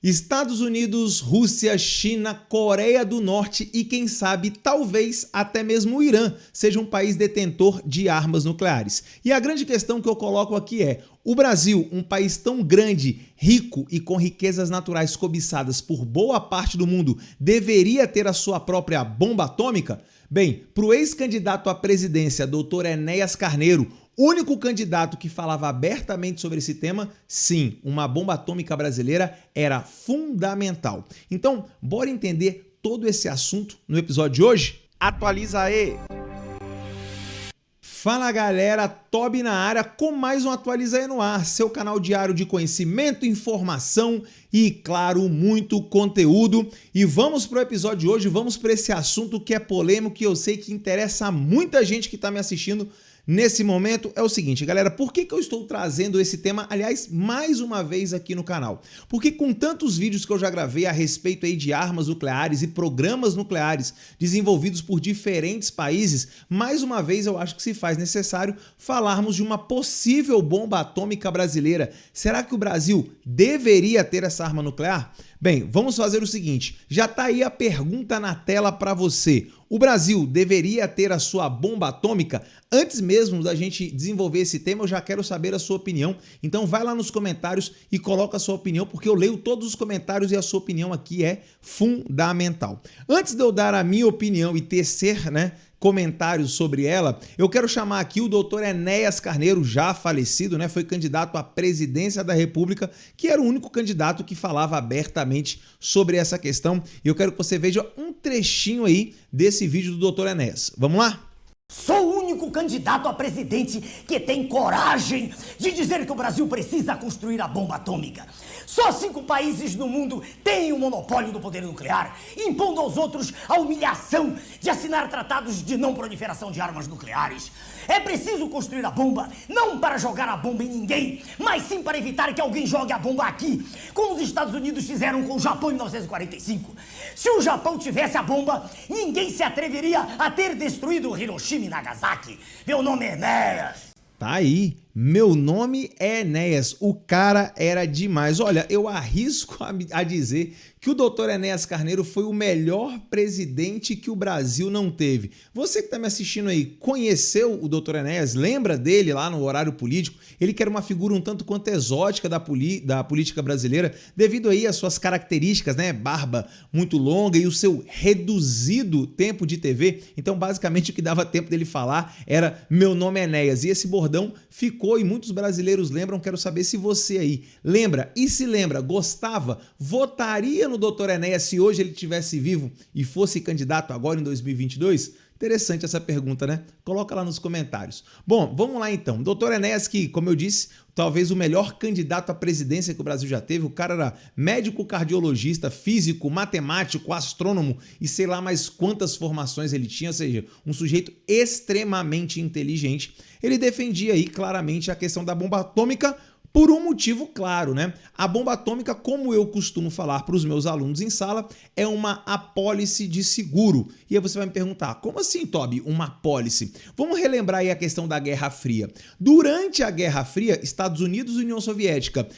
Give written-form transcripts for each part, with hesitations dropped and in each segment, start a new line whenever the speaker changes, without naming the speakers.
Estados Unidos, Rússia, China, Coreia do Norte e quem sabe, talvez até mesmo o Irã seja um país detentor de armas nucleares. E a grande questão que eu coloco aqui é: o Brasil, um país tão grande, rico e com riquezas naturais cobiçadas por boa parte do mundo, deveria ter a sua própria bomba atômica? Bem, para o ex-candidato à presidência, Dr. Enéas Carneiro, único candidato que falava abertamente sobre esse tema, sim, uma bomba atômica brasileira era fundamental. Então, bora entender todo esse assunto no episódio de hoje? Atualiza aí! Fala galera, Tobi na área com mais um Atualiza aí no ar, seu canal diário de conhecimento, informação e, claro, muito conteúdo. E vamos para o episódio de hoje, vamos para esse assunto que é polêmico e eu sei que interessa a muita gente que está me assistindo nesse momento. É o seguinte, galera, por que eu estou trazendo esse tema, aliás, mais uma vez aqui no canal? Porque com tantos vídeos que eu já gravei a respeito aí de armas nucleares e programas nucleares desenvolvidos por diferentes países, mais uma vez eu acho que se faz necessário falarmos de uma possível bomba atômica brasileira. Será que o Brasil deveria ter essa arma nuclear? Bem, vamos fazer o seguinte, já tá aí a pergunta na tela para você. O Brasil deveria ter a sua bomba atômica? Antes mesmo da gente desenvolver esse tema, eu já quero saber a sua opinião. Então vai lá nos comentários e coloca a sua opinião, porque eu leio todos os comentários e a sua opinião aqui é fundamental. Antes de eu dar a minha opinião e tecer, comentários sobre ela, eu quero chamar aqui o Dr. Enéas Carneiro, já falecido, foi candidato à presidência da República, que era o único candidato que falava abertamente sobre essa questão. E eu quero que você veja um trechinho aí desse vídeo do Dr. Enéas. Vamos lá?
Sou o único candidato a presidente que tem coragem de dizer que o Brasil precisa construir a bomba atômica. Só 5 países no mundo têm o monopólio do poder nuclear, impondo aos outros a humilhação de assinar tratados de não proliferação de armas nucleares. É preciso construir a bomba, não para jogar a bomba em ninguém, mas sim para evitar que alguém jogue a bomba aqui, como os Estados Unidos fizeram com o Japão em 1945. Se o Japão tivesse a bomba, ninguém se atreveria a ter destruído Hiroshima e Nagasaki. Meu nome é Enéas.
Tá aí, meu nome é Enéas, o cara era demais. Olha, eu arrisco a dizer que o Dr. Enéas Carneiro foi o melhor presidente que o Brasil não teve. Você que está me assistindo aí, conheceu o Dr. Enéas? Lembra dele lá no horário político? Ele que era uma figura um tanto quanto exótica da política brasileira, devido aí às suas características, barba muito longa e o seu reduzido tempo de TV. Então, basicamente, o que dava tempo dele falar era meu nome é Enéas. E esse bordão ficou e muitos brasileiros lembram. Quero saber se você aí lembra. E se lembra, gostava, votaria no Dr. Enéas se hoje ele estivesse vivo e fosse candidato agora em 2022? Interessante essa pergunta, Coloca lá nos comentários. Bom, vamos lá então. Dr. Enéas, que, como eu disse, talvez o melhor candidato à presidência que o Brasil já teve. O cara era médico cardiologista, físico, matemático, astrônomo e sei lá mais quantas formações ele tinha, ou seja, um sujeito extremamente inteligente. Ele defendia aí claramente a questão da bomba atômica por um motivo claro, A bomba atômica, como eu costumo falar para os meus alunos em sala, é uma apólice de seguro. E aí você vai me perguntar, como assim, Tobi, uma apólice? Vamos relembrar aí a questão da Guerra Fria. Durante a Guerra Fria, Estados Unidos e União Soviética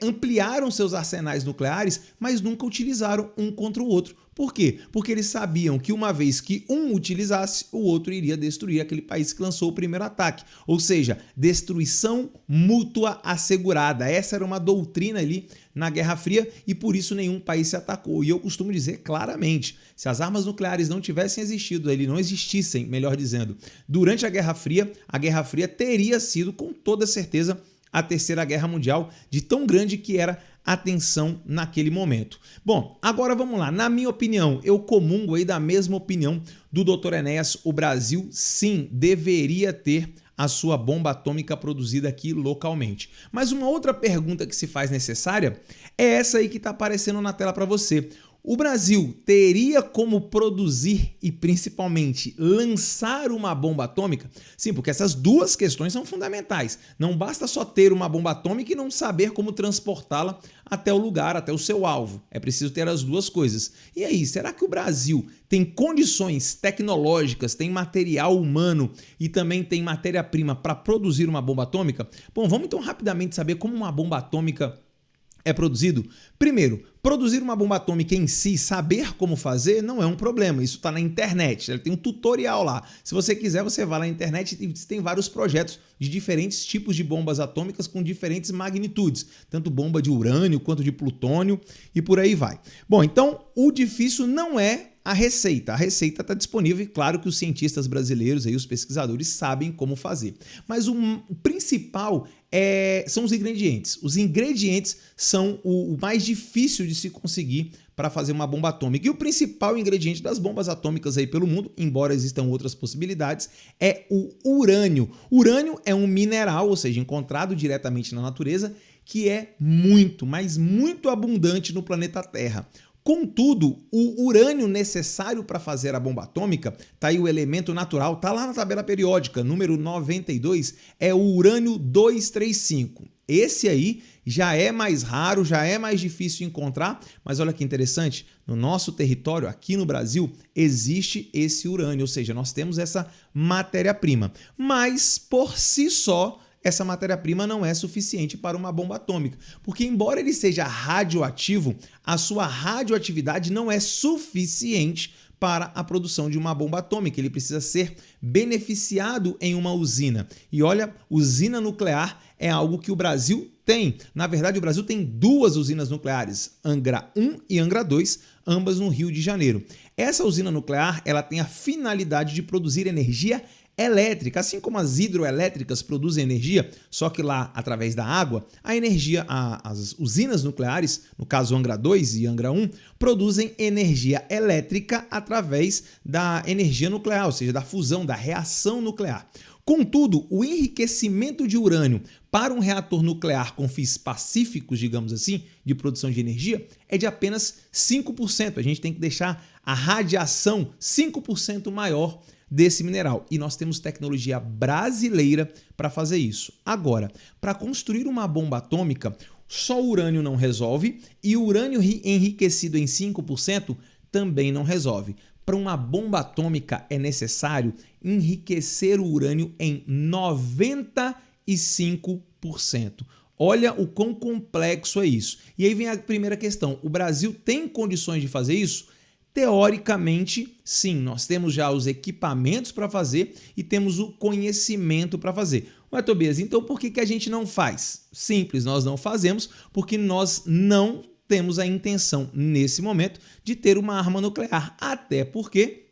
ampliaram seus arsenais nucleares, mas nunca utilizaram um contra o outro. Por quê? Porque eles sabiam que uma vez que um utilizasse, o outro iria destruir aquele país que lançou o primeiro ataque. Ou seja, destruição mútua assegurada. Essa era uma doutrina ali na Guerra Fria e por isso nenhum país se atacou. E eu costumo dizer claramente, se as armas nucleares não tivessem existido, não existissem, melhor dizendo, durante a Guerra Fria teria sido com toda certeza a Terceira Guerra Mundial, de tão grande que era a tensão naquele momento. Bom, agora vamos lá. Na minha opinião, eu comungo aí da mesma opinião do Dr. Enéas. O Brasil, sim, deveria ter a sua bomba atômica produzida aqui localmente. Mas uma outra pergunta que se faz necessária é essa aí que está aparecendo na tela para você. O Brasil teria como produzir e principalmente lançar uma bomba atômica? Sim, porque essas duas questões são fundamentais. Não basta só ter uma bomba atômica e não saber como transportá-la até o lugar, até o seu alvo. É preciso ter as duas coisas. E aí, será que o Brasil tem condições tecnológicas, tem material humano e também tem matéria-prima para produzir uma bomba atômica? Bom, vamos então rapidamente saber como uma bomba atômica é produzido? Primeiro, produzir uma bomba atômica em si, saber como fazer, não é um problema. Isso está na internet, tem um tutorial lá. Se você quiser, você vai lá na internet e tem vários projetos de diferentes tipos de bombas atômicas com diferentes magnitudes, tanto bomba de urânio quanto de plutônio e por aí vai. Bom, então o difícil não é a receita. A receita está disponível e claro que os cientistas brasileiros, aí, os pesquisadores, sabem como fazer. Mas o principal são os ingredientes. Os ingredientes são o mais difícil de se conseguir para fazer uma bomba atômica. E o principal ingrediente das bombas atômicas aí pelo mundo, embora existam outras possibilidades, é o urânio. Urânio é um mineral, ou seja, encontrado diretamente na natureza, que é muito, mas muito abundante no planeta Terra. Contudo, o urânio necessário para fazer a bomba atômica, tá aí o elemento natural, tá lá na tabela periódica, número 92, é o urânio 235. Esse aí já é mais raro, já é mais difícil encontrar, mas olha que interessante, no nosso território, aqui no Brasil, existe esse urânio, ou seja, nós temos essa matéria-prima. Mas, por si só, essa matéria-prima não é suficiente para uma bomba atômica, porque embora ele seja radioativo, a sua radioatividade não é suficiente para a produção de uma bomba atômica. Ele precisa ser beneficiado em uma usina. E olha, usina nuclear é algo que o Brasil tem. Na verdade, o Brasil tem duas usinas nucleares, Angra 1 e Angra 2, ambas no Rio de Janeiro. Essa usina nuclear, ela tem a finalidade de produzir energia elétrica, assim como as hidroelétricas produzem energia, só que lá através da água, a energia, as usinas nucleares, no caso Angra 2 e Angra 1, produzem energia elétrica através da energia nuclear, ou seja, da fusão, da reação nuclear. Contudo, o enriquecimento de urânio para um reator nuclear com fins pacíficos, digamos assim, de produção de energia, é de apenas 5%. A gente tem que deixar a radiação 5% maior desse mineral. E nós temos tecnologia brasileira para fazer isso. Agora, para construir uma bomba atômica, só o urânio não resolve e o urânio enriquecido em 5% também não resolve. Para uma bomba atômica é necessário enriquecer o urânio em 95%. Olha o quão complexo é isso. E aí vem a primeira questão. O Brasil tem condições de fazer isso? Teoricamente, sim, nós temos já os equipamentos para fazer e temos o conhecimento para fazer. Ué, Tobias, então por que a gente não faz? Simples, nós não fazemos porque nós não temos a intenção, nesse momento, de ter uma arma nuclear. Até porque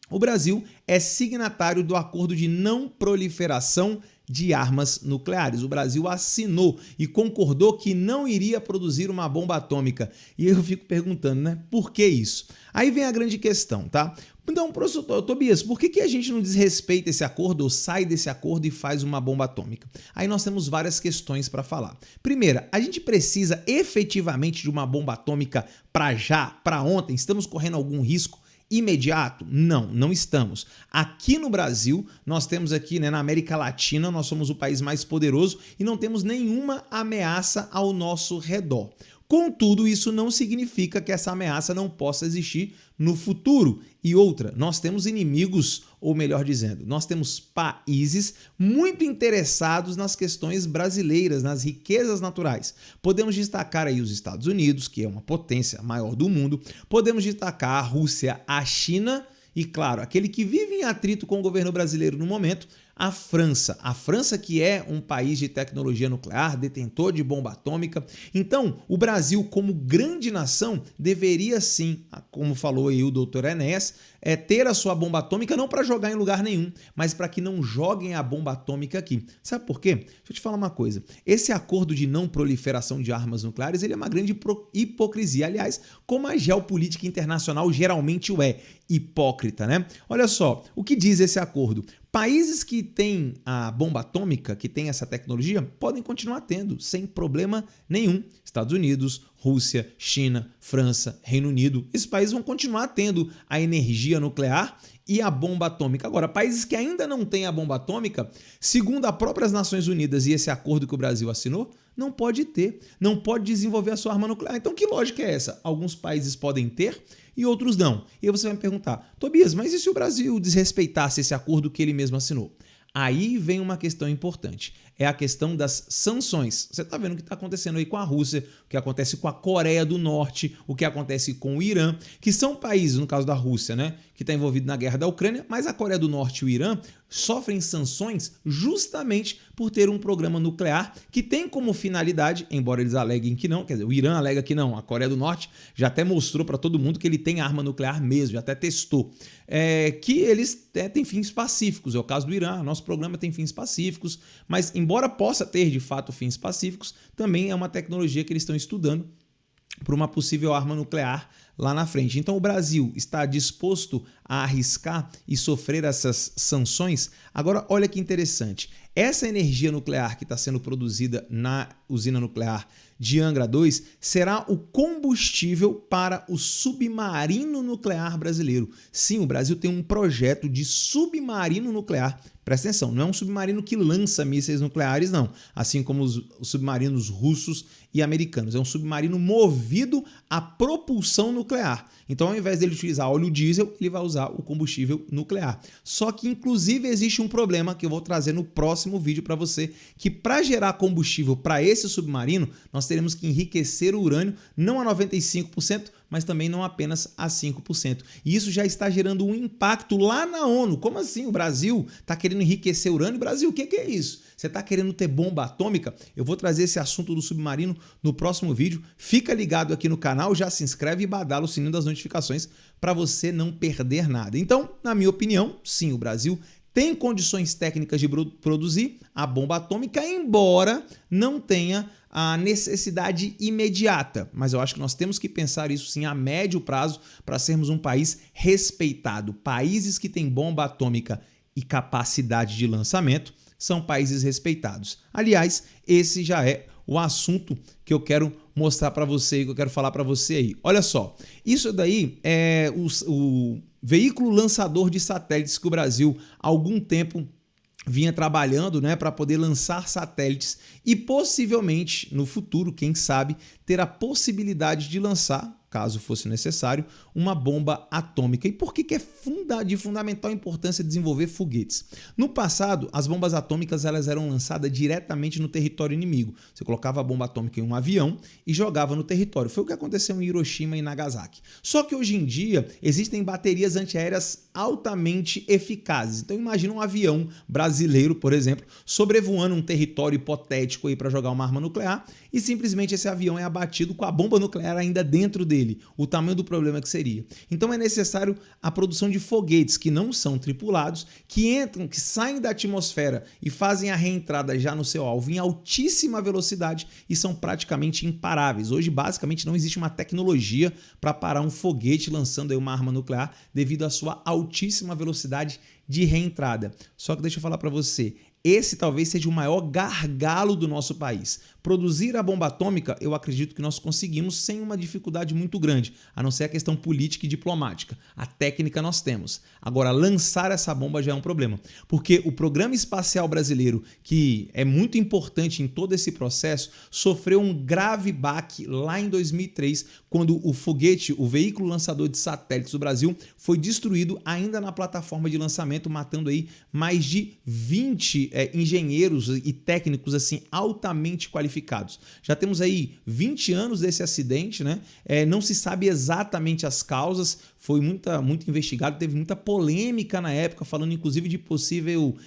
o Brasil é signatário do Acordo de Não Proliferação de Armas Nucleares. O Brasil assinou e concordou que não iria produzir uma bomba atômica. E eu fico perguntando, né? Por que isso? Aí vem a grande questão, tá? Então, professor Tobias, por que a gente não desrespeita esse acordo ou sai desse acordo e faz uma bomba atômica? Aí nós temos várias questões para falar. Primeira, a gente precisa efetivamente de uma bomba atômica para já, para ontem? Estamos correndo algum risco imediato? Não, não estamos. Aqui no Brasil, nós temos aqui, né, na América Latina, nós somos o país mais poderoso e não temos nenhuma ameaça ao nosso redor. Contudo, isso não significa que essa ameaça não possa existir no futuro. E outra, nós temos inimigos, ou melhor dizendo, nós temos países muito interessados nas questões brasileiras, nas riquezas naturais. Podemos destacar aí os Estados Unidos, que é uma potência maior do mundo, podemos destacar a Rússia, a China e, claro, aquele que vive em atrito com o governo brasileiro no momento, a França. A França, que é um país de tecnologia nuclear, detentor de bomba atômica. Então, o Brasil, como grande nação, deveria sim, como falou aí o doutor Enéas, ter a sua bomba atômica não para jogar em lugar nenhum, mas para que não joguem a bomba atômica aqui. Sabe por quê? Deixa eu te falar uma coisa. Esse acordo de não proliferação de armas nucleares, ele é uma grande hipocrisia. Aliás, como a geopolítica internacional geralmente o é, hipócrita, né? Olha só, o que diz esse acordo? Países que têm a bomba atômica, que têm essa tecnologia, podem continuar tendo, sem problema nenhum. Estados Unidos, Rússia, China, França, Reino Unido, esses países vão continuar tendo a energia nuclear e a bomba atômica. Agora, países que ainda não têm a bomba atômica, segundo as próprias Nações Unidas e esse acordo que o Brasil assinou, não pode ter, não pode desenvolver a sua arma nuclear. Então, que lógica é essa? Alguns países podem ter e outros não. E aí você vai me perguntar, Tobias, mas e se o Brasil desrespeitasse esse acordo que ele mesmo assinou? Aí vem uma questão importante. é a questão das sanções. Você está vendo o que está acontecendo aí com a Rússia, o que acontece com a Coreia do Norte, o que acontece com o Irã, que são países, no caso da Rússia, né, que está envolvido na guerra da Ucrânia, mas a Coreia do Norte e o Irã sofrem sanções justamente por ter um programa nuclear que tem como finalidade, embora eles aleguem que não, quer dizer, o Irã alega que não, a Coreia do Norte já até mostrou para todo mundo que ele tem arma nuclear mesmo, já até testou, que eles têm fins pacíficos, é o caso do Irã, nosso programa tem fins pacíficos, mas embora possa ter de fato fins pacíficos, também é uma tecnologia que eles estão estudando para uma possível arma nuclear lá na frente. Então o Brasil está disposto a arriscar e sofrer essas sanções? Agora olha que interessante, essa energia nuclear que está sendo produzida na usina nuclear de Angra 2 será o combustível para o submarino nuclear brasileiro. Sim, o Brasil tem um projeto de submarino nuclear. Presta atenção, não é um submarino que lança mísseis nucleares, não. Assim como os submarinos russos e americanos. É um submarino movido a propulsão nuclear. Então, ao invés dele utilizar óleo diesel, ele vai usar o combustível nuclear. Só que, inclusive, existe um problema que eu vou trazer no próximo vídeo para você, que para gerar combustível para esse submarino, nós teremos que enriquecer o urânio, não a 95%, mas também não apenas a 5%. E isso já está gerando um impacto lá na ONU. Como assim? O Brasil está querendo enriquecer urânio? Brasil, o que é isso? Você está querendo ter bomba atômica? Eu vou trazer esse assunto do submarino no próximo vídeo. Fica ligado aqui no canal, já se inscreve e badala o sininho das notificações para você não perder nada. Então, na minha opinião, sim, o Brasil tem condições técnicas de produzir a bomba atômica, embora não tenha a necessidade imediata. Mas eu acho que nós temos que pensar isso sim a médio prazo para sermos um país respeitado. Países que têm bomba atômica e capacidade de lançamento são países respeitados. Aliás, esse já é o assunto que eu quero mostrar para você, que eu quero falar para você aí. Olha só, isso daí é o veículo lançador de satélites que o Brasil há algum tempo vinha trabalhando, né, para poder lançar satélites e possivelmente no futuro, quem sabe, ter a possibilidade de lançar, caso fosse necessário, uma bomba atômica. E por que é de fundamental importância desenvolver foguetes? No passado, as bombas atômicas elas eram lançadas diretamente no território inimigo. Você colocava a bomba atômica em um avião e jogava no território. Foi o que aconteceu em Hiroshima e Nagasaki. Só que hoje em dia existem baterias antiaéreas altamente eficazes. Então imagina um avião brasileiro, por exemplo, sobrevoando um território hipotético aí para jogar uma arma nuclear e simplesmente esse avião é abatido com a bomba nuclear ainda dentro dele. O tamanho do problema que seria. Então é necessário a produção de foguetes que não são tripulados, que entram, que saem da atmosfera e fazem a reentrada já no seu alvo em altíssima velocidade e são praticamente imparáveis. Hoje basicamente não existe uma tecnologia para parar um foguete lançando aí uma arma nuclear devido à sua altíssima velocidade de reentrada. Só que deixa eu falar para você, esse talvez seja o maior gargalo do nosso país. Produzir a bomba atômica, eu acredito que nós conseguimos sem uma dificuldade muito grande, a não ser a questão política e diplomática. A técnica nós temos. Agora, lançar essa bomba já é um problema, porque o programa espacial brasileiro, que é muito importante em todo esse processo, sofreu um grave baque lá em 2003, quando o foguete, o veículo lançador de satélites do Brasil, foi destruído ainda na plataforma de lançamento, matando aí mais de 20 engenheiros e técnicos assim altamente qualificados. Já temos aí 20 anos desse acidente, né? Não se sabe exatamente as causas, foi muito investigado, teve muita polêmica na época, falando inclusive de possível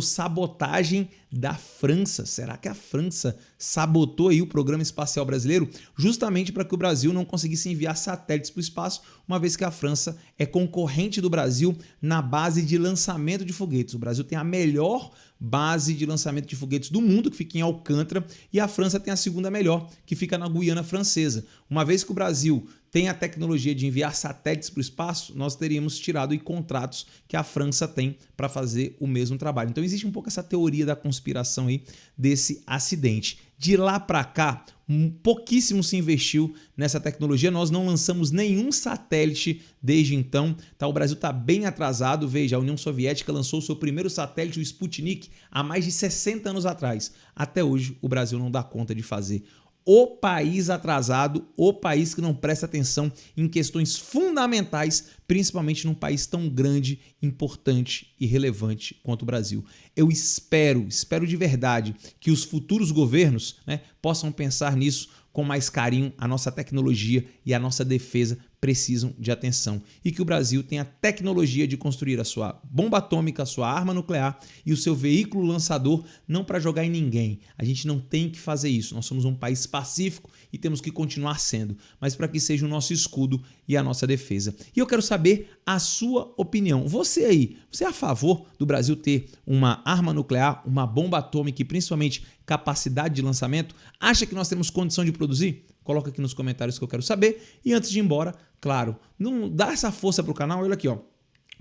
sabotagem da França. Será que a França sabotou aí o programa espacial brasileiro justamente para que o Brasil não conseguisse enviar satélites para o espaço, uma vez que a França é concorrente do Brasil na base de lançamento de foguetes. O Brasil tem a melhor base de lançamento de foguetes do mundo, que fica em Alcântara, e a França tem a segunda melhor, que fica na Guiana Francesa. Uma vez que o Brasil tem a tecnologia de enviar satélites para o espaço, nós teríamos tirado contratos que a França tem para fazer o mesmo trabalho. Então existe um pouco essa teoria da conspiração aí desse acidente. De lá para cá, pouquíssimo se investiu nessa tecnologia, nós não lançamos nenhum satélite desde então, tá? O Brasil está bem atrasado, veja, a União Soviética lançou o seu primeiro satélite, o Sputnik, há mais de 60 anos atrás. Até hoje o Brasil não dá conta de fazer. o país atrasado, o país que não presta atenção em questões fundamentais, principalmente num país tão grande, importante e relevante quanto o Brasil. Eu espero de verdade que os futuros governos, né, possam pensar nisso com mais carinho. A nossa tecnologia e a nossa defesa precisam de atenção e que o Brasil tenha a tecnologia de construir a sua bomba atômica, a sua arma nuclear e o seu veículo lançador, não para jogar em ninguém. A gente não tem que fazer isso. Nós somos um país pacífico e temos que continuar sendo, mas para que seja o nosso escudo e a nossa defesa. E eu quero saber a sua opinião. Você aí, você é a favor do Brasil ter uma arma nuclear, uma bomba atômica e principalmente capacidade de lançamento? Acha que nós temos condição de produzir? Coloca aqui nos comentários que eu quero saber. E antes de ir embora, claro, não dá essa força pro canal. Olha aqui, ó.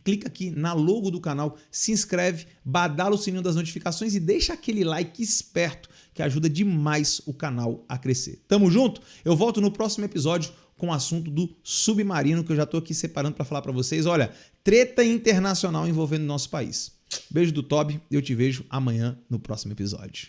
Clica aqui na logo do canal, se inscreve, badala o sininho das notificações e deixa aquele like esperto que ajuda demais o canal a crescer. Tamo junto? Eu volto no próximo episódio com o assunto do submarino que eu já tô aqui separando para falar para vocês. Olha, treta internacional envolvendo nosso país. Beijo do Toby, eu te vejo amanhã no próximo episódio.